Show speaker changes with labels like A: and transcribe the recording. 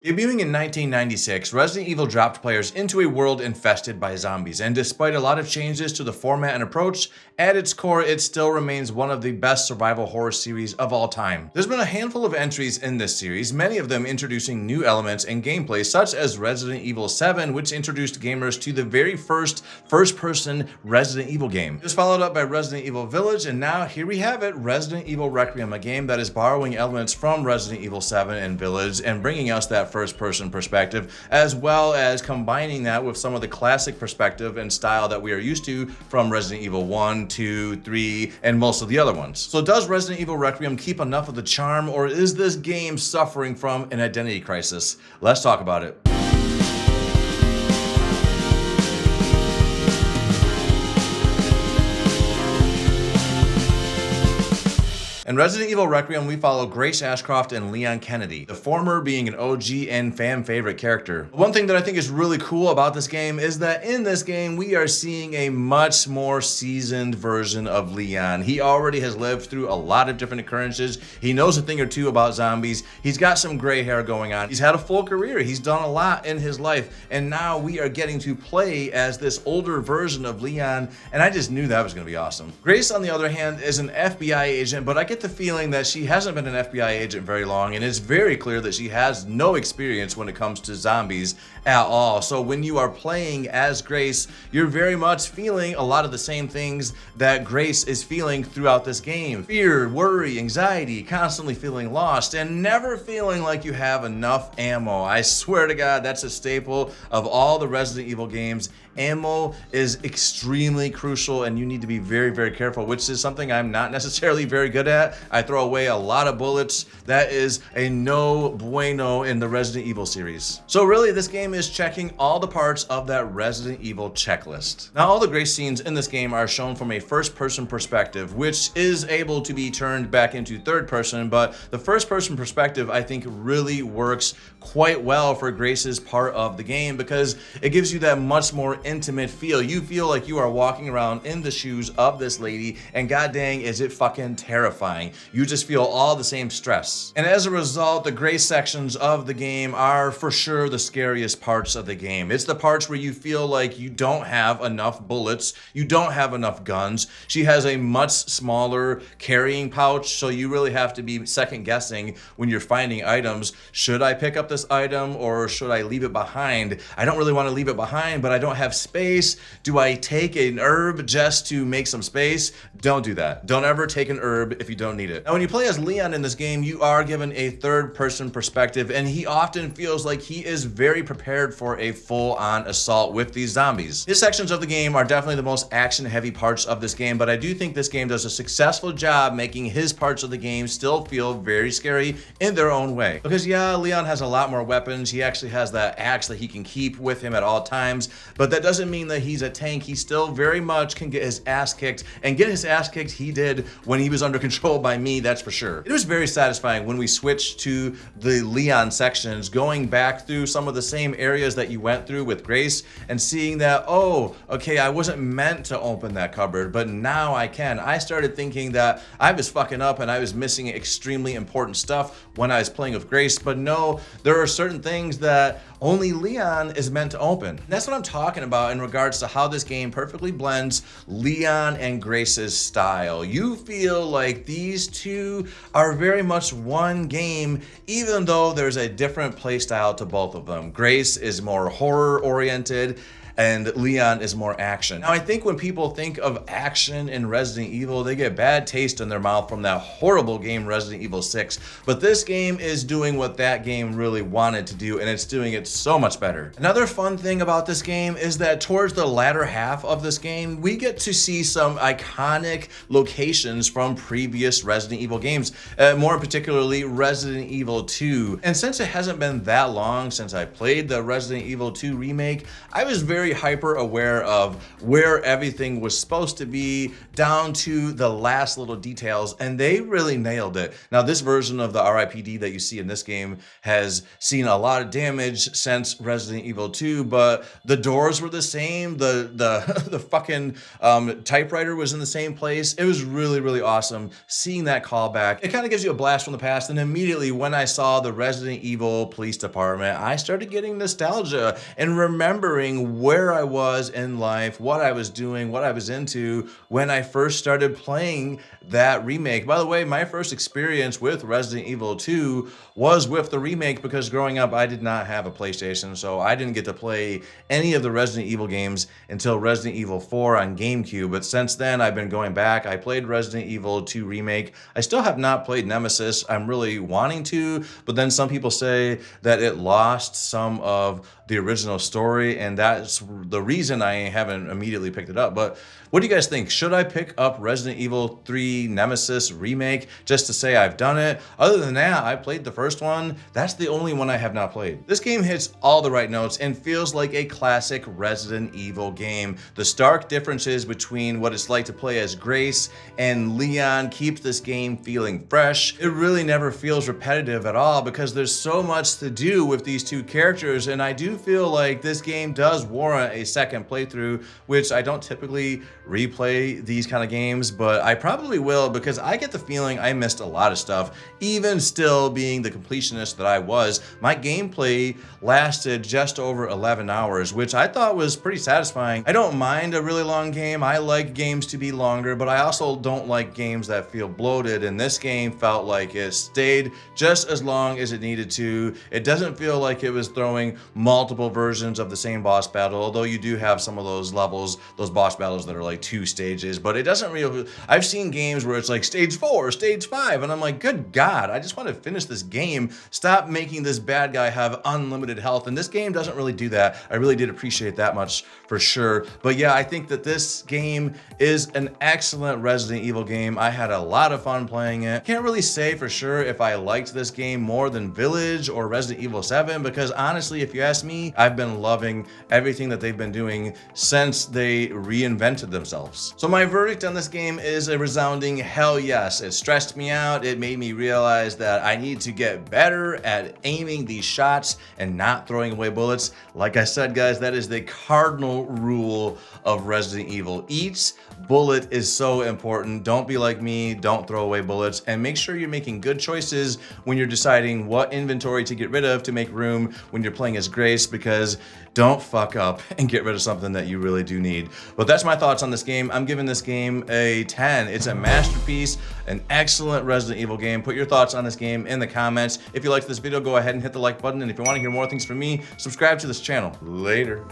A: Debuting in 1996, Resident Evil dropped players into a world infested by zombies, and despite a lot of changes to the format and approach, at its core it still remains one of the best survival horror series of all time. There's been a handful of entries in this series, many of them introducing new elements and gameplay, such as Resident Evil 7, which introduced gamers to the very first first-person Resident Evil game. It was followed up by Resident Evil Village, and now here we have it, Resident Evil Requiem, a game that is borrowing elements from Resident Evil 7 and Village and bringing us that first-person perspective, as well as combining that with some of the classic perspective and style that we are used to from Resident Evil 1, 2, 3, and most of the other ones. So does Resident Evil Requiem keep enough of the charm, or is this game suffering from an identity crisis? Let's talk about it. In Resident Evil Requiem, we follow Grace Ashcroft and Leon Kennedy, the former being an OG and fan favorite character. One thing that I think is really cool about this game is that in this game, we are seeing a much more seasoned version of Leon. He already has lived through a lot of different occurrences. He knows a thing or two about zombies. He's got some gray hair going on. He's had a full career. He's done a lot in his life. And now we are getting to play as this older version of Leon. And I just knew that was going to be awesome. Grace, on the other hand, is an FBI agent, but I get the feeling that she hasn't been an FBI agent very long, and it's very clear that she has no experience when it comes to zombies at all. So when you are playing as Grace, you're very much feeling a lot of the same things that Grace is feeling throughout this game. Fear, worry, anxiety, constantly feeling lost, and never feeling like you have enough ammo. I swear to God, that's a staple of all the Resident Evil games. Ammo is extremely crucial, and you need to be very, very careful, which is something I'm not necessarily very good at. I throw away a lot of bullets. That is a no bueno in the Resident Evil series. So really, this game is checking all the parts of that Resident Evil checklist. Now, all the Grace scenes in this game are shown from a first-person perspective, which is able to be turned back into third-person, but the first-person perspective, I think, really works quite well for Grace's part of the game because it gives you that much more intimate feel. You feel like you are walking around in the shoes of this lady, and god dang, is it fucking terrifying. You just feel all the same stress. And as a result, the Grace sections of the game are for sure the scariest parts of the game. It's the parts where you feel like you don't have enough bullets, you don't have enough guns. She has a much smaller carrying pouch, so you really have to be second guessing when you're finding items. Should I pick up this item or should I leave it behind? I don't really want to leave it behind, but I don't have space. Do I take an herb just to make some space? Don't do that. Don't ever take an herb if you don't need it. Now, when you play as Leon in this game, you are given a third-person perspective, and he often feels like he is very prepared for a full-on assault with these zombies. His sections of the game are definitely the most action-heavy parts of this game, but I do think this game does a successful job making his parts of the game still feel very scary in their own way. Because yeah, Leon has a lot more weapons. He actually has that axe that he can keep with him at all times, but that doesn't mean that he's a tank. He still very much can get his ass kicked, and get his ass kicked he did when he was under control by me, that's for sure. It was very satisfying when we switched to the Leon sections, going back through some of the same areas that you went through with Grace and seeing that, oh, okay, I wasn't meant to open that cupboard, but now I can. I started thinking that I was fucking up and I was missing extremely important stuff when I was playing with Grace, but no, there are certain things that only Leon is meant to open. And that's what I'm talking about in regards to how this game perfectly blends Leon and Grace's style. You feel like these two are very much one game, even though there's a different play style to both of them. Grace is more horror oriented, and Leon is more action. Now, I think when people think of action in Resident Evil, they get bad taste in their mouth from that horrible game Resident Evil 6. But this game is doing what that game really wanted to do, and it's doing it so much better. Another fun thing about this game is that towards the latter half of this game, we get to see some iconic locations from previous Resident Evil games, more particularly Resident Evil 2. And since it hasn't been that long since I played the Resident Evil 2 remake, I was very very hyper aware of where everything was supposed to be down to the last little details, and they really nailed it. Now, this version of the RIPD that you see in this game has seen a lot of damage since Resident Evil 2, but the doors were the same, the fucking typewriter was in the same place. It was really, really awesome seeing that callback. It kind of gives you a blast from the past, and immediately when I saw the Resident Evil Police Department, I started getting nostalgia and remembering where I was in life, what I was doing, what I was into when I first started playing that remake. By the way, my first experience with Resident Evil 2 was with the remake, because growing up I did not have a PlayStation, so I didn't get to play any of the Resident Evil games until Resident Evil 4 on GameCube. But since then I've been going back. I played Resident Evil 2 Remake. I still have not played Nemesis. I'm really wanting to, but then some people say that it lost some of the original story, and that's the reason I haven't immediately picked it up. But what do you guys think? Should I pick up Resident Evil 3 Nemesis Remake just to say I've done it? Other than that, I played the first one. That's the only one I have not played. This game hits all the right notes and feels like a classic Resident Evil game. The stark differences between what it's like to play as Grace and Leon keeps this game feeling fresh. It really never feels repetitive at all, because there's so much to do with these two characters, and I do feel like this game does warrant a second playthrough, which I don't typically replay these kind of games, but I probably will, because I get the feeling I missed a lot of stuff. Even still being the completionist that I was, my gameplay lasted just over 11 hours, which I thought was pretty satisfying. I don't mind a really long game. I like games to be longer, but I also don't like games that feel bloated, and this game felt like it stayed just as long as it needed to. It doesn't feel like it was throwing multiple versions of the same boss battle, although you do have some of those levels, those boss battles that are like 2 stages, but it doesn't really. I've seen games where it's like stage 4, stage 5, and I'm like, good God, I just want to finish this game. Stop making this bad guy have unlimited health, and this game doesn't really do that. I really did appreciate that much for sure. But yeah, I think that this game is an excellent Resident Evil game. I had a lot of fun playing it. Can't really say for sure if I liked this game more than Village or Resident Evil 7, because honestly, if you ask me, I've been loving everything that they've been doing since they reinvented themselves. So my verdict on this game is a resounding hell yes. It stressed me out. It made me realize that I need to get better at aiming these shots and not throwing away bullets. Like I said, guys, that is the cardinal rule of Resident Evil. Each bullet is so important. Don't be like me. Don't throw away bullets, and make sure you're making good choices when you're deciding what inventory to get rid of to make room when you're playing as Grace, because don't fuck up and get rid of something that you really do need. But that's my thoughts on this game. I'm giving this game a 10. It's a masterpiece, an excellent Resident Evil game. Put your thoughts on this game in the comments. If you liked this video, go ahead and hit the like button. And if you want to hear more things from me, subscribe to this channel. Later.